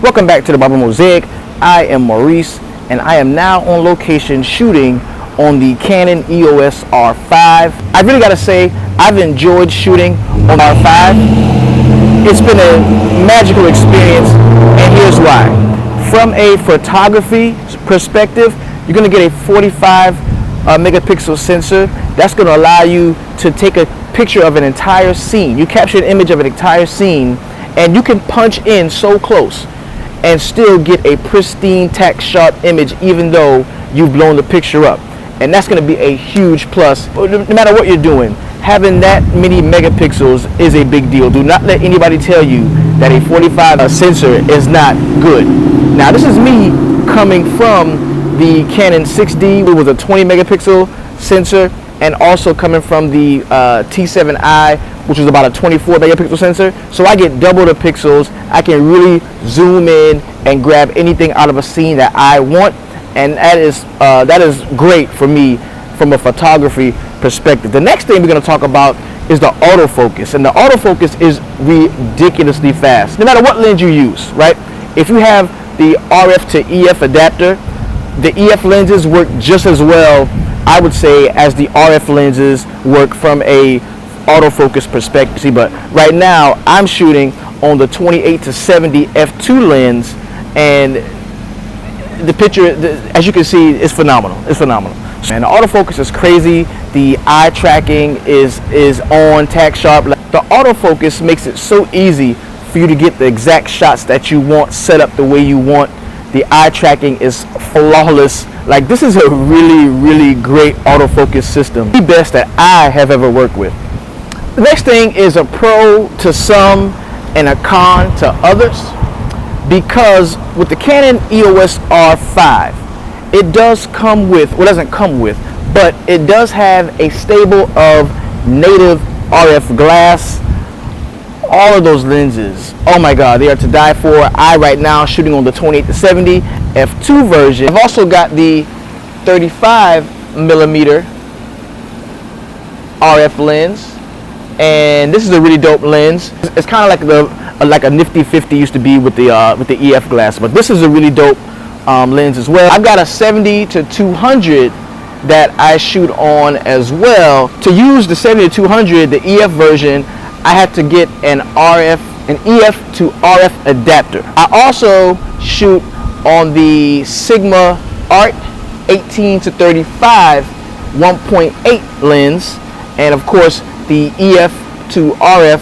Welcome back to the Barber Mosaic. I am Maurice, and I am now on location shooting on the Canon EOS R5. I really gotta say, I've enjoyed shooting on the R5. It's been a magical experience, and here's why. From a photography perspective, you're gonna get a 45 megapixel sensor. That's gonna allow you to take a picture of an entire scene. You capture an image of an entire scene, and you can punch in so close and still get a pristine, tack sharp image even though you've blown the picture up. And that's going to be a huge plus. No matter what you're doing, having that many megapixels is a big deal. Do not let anybody tell you that a 45 sensor is not good. Now, this is me coming from the Canon 6D, which was a 20 megapixel sensor, and also coming from the T7i, which was about a 24 megapixel sensor. So I get double the pixels. I can really zoom in and grab anything out of a scene that I want, and that is great for me from a photography perspective. The next thing we're going to talk about is the autofocus, and the autofocus is ridiculously fast. No matter what lens you use, right? If you have the RF to EF adapter, the EF lenses work just as well, I would say, as the RF lenses work from a autofocus perspective. But right now I'm shooting on the 28 to 70 f2 lens, and the picture, as you can see, is phenomenal. It's phenomenal. And the autofocus is crazy. The eye tracking is on, tack sharp. The autofocus makes it so easy for you to get the exact shots that you want set up the way you want. The eye tracking is flawless. Like, this is a really great autofocus system, the best that I have ever worked with. The next thing is a pro to some and a con to others, because with the Canon EOS R5, it does come with, well, it doesn't come with, but it does have a stable of native RF glass. All of those lenses, oh my god, they are to die for. I right now shooting on the 28 to 70 f2 version. I've also got the 35 millimeter RF lens, and this is a really dope lens. It's kind of like a nifty 50 used to be with the EF glass, but this is a really dope lens as well. I've got a 70 to 200 that I shoot on as well. To use the 70 to 200, the EF version, I had to get an EF to RF adapter. I also shoot on the Sigma Art 18 to 35 1.8 lens, and of course the EF to RF,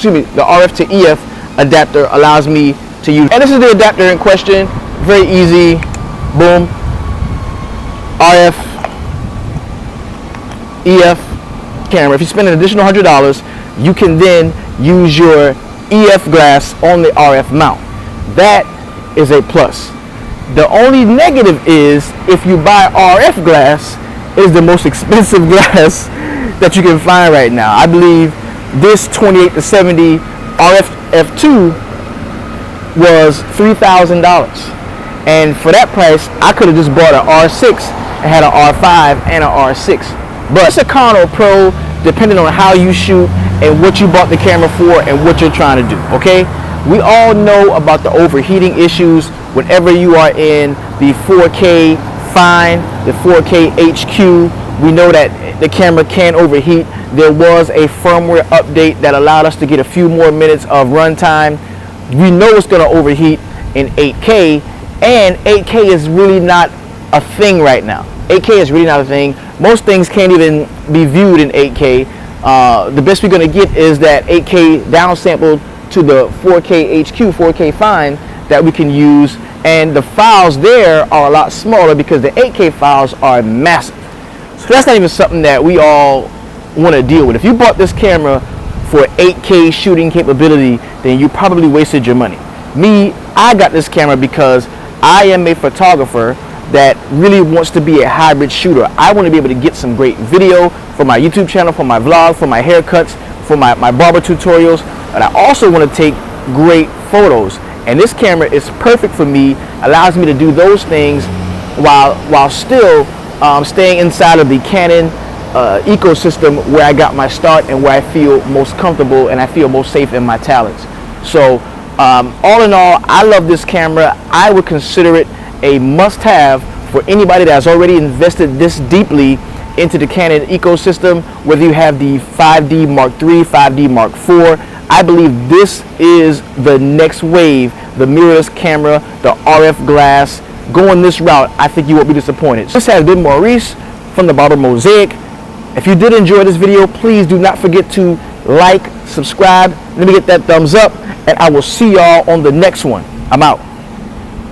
the RF to EF adapter allows me to use. And this is the adapter in question. Very easy. Boom. RF, EF camera. If you spend an additional $100, you can then use your EF glass on the RF mount. That is a plus. The only negative is if you buy RF glass, is the most expensive glass that you can find right now. I believe this 28 to 70 RF f2 was $3,000, and for that price I could have just bought an R6 and had an R5 and an R6. But it's a con or pro depending on how you shoot and what you bought the camera for and what you're trying to do. Okay, we all know about the overheating issues whenever you are in the 4K fine, the 4K HQ. We know that the camera can overheat. There was a firmware update that allowed us to get a few more minutes of runtime. We know it's going to overheat in 8K, and 8K is really not a thing right now. 8K is really not a thing. Most things can't even be viewed in 8K. The best we're going to get is that 8K downsampled to the 4K HQ, 4K fine that we can use, and the files there are a lot smaller because the 8K files are massive. So that's not even something that we all want to deal with. If you bought this camera for 8K shooting capability, then you probably wasted your money. Me, I got this camera because I am a photographer that really wants to be a hybrid shooter. I want to be able to get some great video for my YouTube channel, for my vlog, for my haircuts, for my barber tutorials, and I also want to take great photos. And this camera is perfect for me, allows me to do those things while still staying inside of the Canon ecosystem where I got my start and where I feel most comfortable and I feel most safe in my talents. So All in all, I love this camera. I would consider it a must-have for anybody that has already invested this deeply into the Canon ecosystem, whether you have the 5D Mark III, 5D Mark IV. I believe this is the next wave, the mirrorless camera, the RF glass. Going this route, I think you won't be disappointed. This has been Maurice from the Barber Mosaic. If you did enjoy this video, please do not forget to like, subscribe, let me get that thumbs up, and I will see y'all on the next one. I'm out.